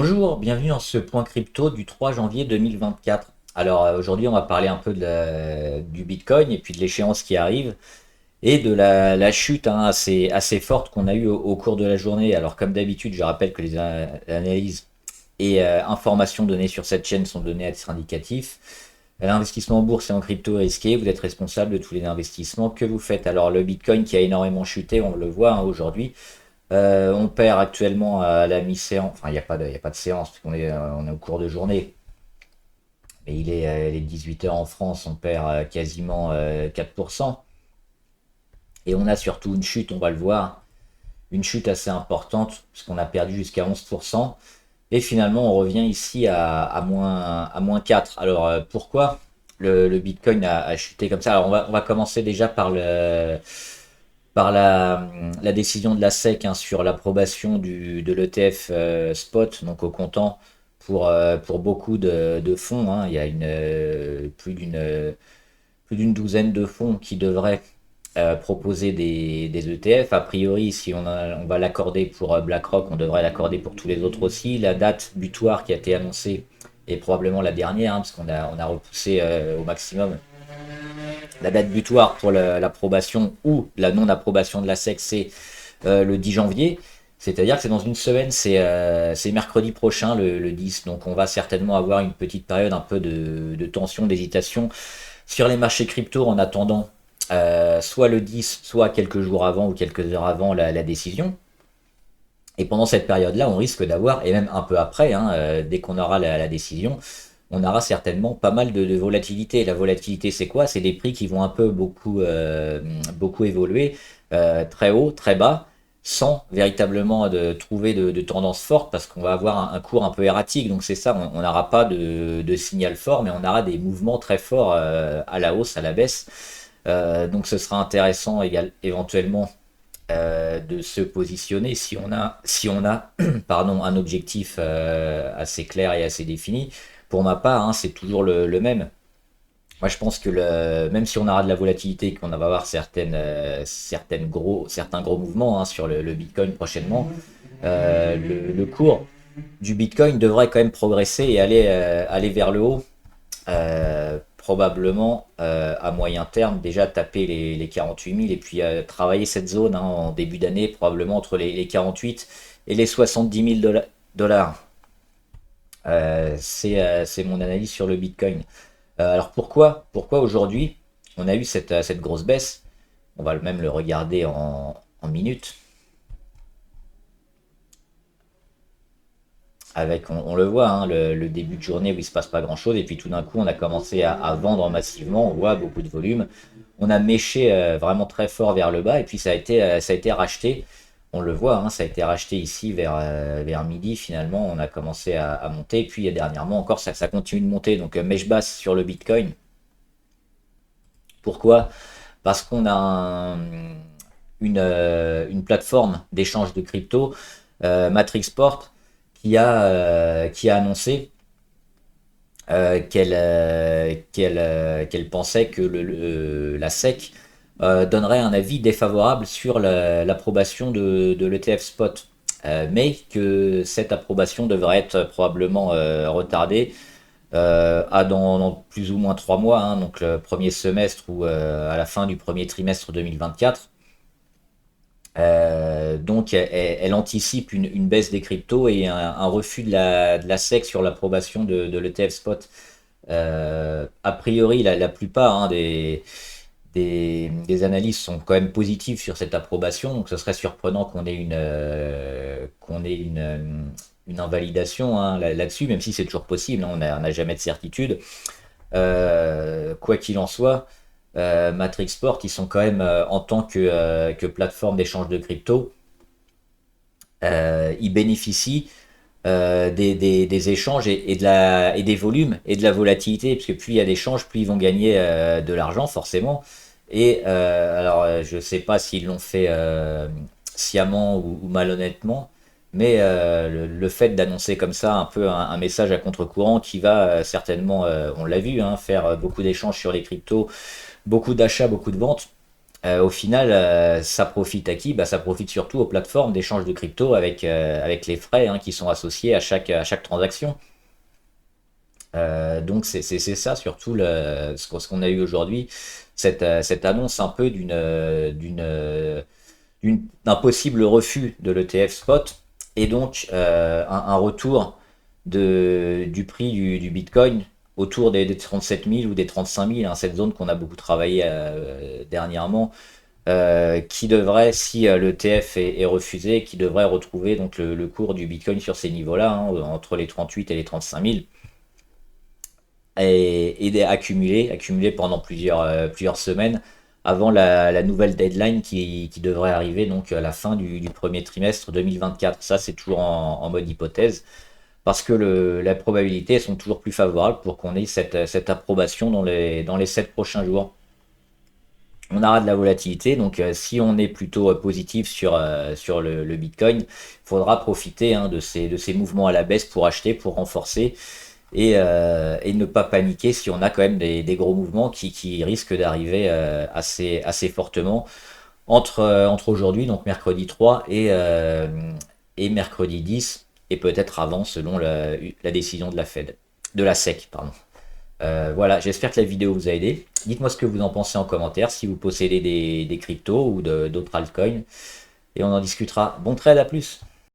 Bonjour, bienvenue dans ce point crypto du 3 janvier 2024. Alors aujourd'hui on va parler un peu du Bitcoin et puis de l'échéance qui arrive et de la chute assez forte qu'on a eue au cours de la journée. Alors comme d'habitude je rappelle que les analyses et informations données sur cette chaîne sont données à titre indicatif. L'investissement en bourse et en crypto est risqué, vous êtes responsable de tous les investissements que vous faites. Alors le Bitcoin qui a énormément chuté, on le voit aujourd'hui. On perd actuellement à la mi-séance, enfin il y a pas de séance, parce on est au cours de journée, mais il est 18 heures en France, on perd quasiment 4%. Et on a surtout une chute, on va le voir, une chute assez importante, puisqu'on a perdu jusqu'à 11%. Et finalement on revient ici à moins 4. Alors pourquoi le Bitcoin a chuté comme ça? Alors on va commencer déjà par la décision de la SEC, hein, sur l'approbation de l'ETF spot, donc au comptant, pour beaucoup de fonds, hein. Il y a plus d'une douzaine de fonds qui devraient proposer des ETF. A priori, si on va l'accorder pour BlackRock, on devrait l'accorder pour tous les autres aussi. La date butoir qui a été annoncée est probablement la dernière, hein, parce qu'on a repoussé au maximum la date butoir pour l'approbation ou la non-approbation de la SEC, c'est le 10 janvier. C'est-à-dire que c'est dans une semaine, c'est mercredi prochain, le 10. Donc on va certainement avoir une petite période un peu de tension, d'hésitation sur les marchés crypto en attendant soit le 10, soit quelques jours avant ou quelques heures avant la décision. Et pendant cette période-là, on risque d'avoir, et même un peu après, hein, dès qu'on aura la décision, on aura certainement pas mal de volatilité. La volatilité, c'est quoi? C'est des prix qui vont un peu beaucoup évoluer, très haut, très bas, sans véritablement trouver de tendance forte, parce qu'on va avoir un cours un peu erratique. Donc c'est ça, on n'aura pas de signal fort, mais on aura des mouvements très forts à la hausse, à la baisse. Donc ce sera intéressant éventuellement de se positionner si on a pardon, un objectif assez clair et assez défini. Pour ma part, hein, c'est toujours le même. Moi, je pense que même si on aura de la volatilité, qu'on va avoir certains gros mouvements, hein, sur le Bitcoin prochainement, le cours du Bitcoin devrait quand même progresser et aller vers le haut, probablement à moyen terme, déjà taper les 48 000 et puis travailler cette zone, hein, en début d'année, probablement entre les 48 et les 70 000 dollars. C'est mon analyse sur le Bitcoin. Alors pourquoi aujourd'hui on a eu cette grosse baisse? On va même le regarder en minutes. On le voit, hein, le début de journée où il se passe pas grand chose, et puis tout d'un coup on a commencé à vendre massivement, on voit beaucoup de volume, on a méché vraiment très fort vers le bas, et puis ça a été racheté, on le voit, hein, ça a été racheté ici vers midi. Finalement on a commencé à monter, et puis dernièrement encore ça continue de monter, donc mèche basse sur le Bitcoin. Pourquoi? Parce qu'on a une plateforme d'échange de crypto, Matrixport, qui a annoncé qu'elle pensait que la SEC donnerait un avis défavorable sur l'approbation de l'ETF spot, mais que cette approbation devrait être probablement retardée dans plus ou moins 3 mois, hein, donc le premier semestre ou à la fin du premier trimestre 2024. Donc elle anticipe une baisse des cryptos et un refus de la SEC sur l'approbation de l'ETF spot. A priori, la plupart, hein, des analyses sont quand même positives sur cette approbation, donc ce serait surprenant qu'on ait une invalidation, hein, là-dessus, même si c'est toujours possible, hein, on n'a jamais de certitude. Quoi qu'il en soit, Matrixport, ils sont quand même, en tant que plateforme d'échange de crypto, ils bénéficient des échanges et des volumes et de la volatilité, parce que plus il y a d'échanges, plus ils vont gagner de l'argent forcément. Et alors, je ne sais pas s'ils l'ont fait sciemment ou malhonnêtement, mais le fait d'annoncer comme ça un peu un message à contre-courant qui va certainement, on l'a vu, hein, faire beaucoup d'échanges sur les cryptos, beaucoup d'achats, beaucoup de ventes, Au final, ça profite à qui? Bah, ça profite surtout aux plateformes d'échange de crypto avec les frais hein, qui sont associés à chaque transaction. Donc c'est ça surtout ce qu'on a eu aujourd'hui, cette annonce un peu d'un possible refus de l'ETF spot et donc un retour du prix du Bitcoin autour des 37 000 ou des 35 000, hein, cette zone qu'on a beaucoup travaillé dernièrement, qui devrait, si l'ETF est refusé, qui devrait retrouver donc le cours du Bitcoin sur ces niveaux-là, hein, entre les 38 et les 35 000 et accumulé pendant plusieurs semaines avant la nouvelle deadline qui devrait arriver donc à la fin du premier trimestre 2024. Ça, c'est toujours en mode hypothèse parce que la probabilité sont toujours plus favorables pour qu'on ait cette approbation dans les 7 prochains jours. On aura de la volatilité, donc si on est plutôt positif sur le Bitcoin, il faudra profiter hein, de ces mouvements à la baisse pour acheter, pour renforcer et ne pas paniquer si on a quand même des gros mouvements qui risquent d'arriver assez fortement entre aujourd'hui, donc mercredi 3 et mercredi 10, et peut-être avant selon la décision de la Fed, de la SEC, pardon. Voilà, j'espère que la vidéo vous a aidé. Dites-moi ce que vous en pensez en commentaire, si vous possédez des cryptos ou d'autres altcoins, et on en discutera. Bon trade, à plus!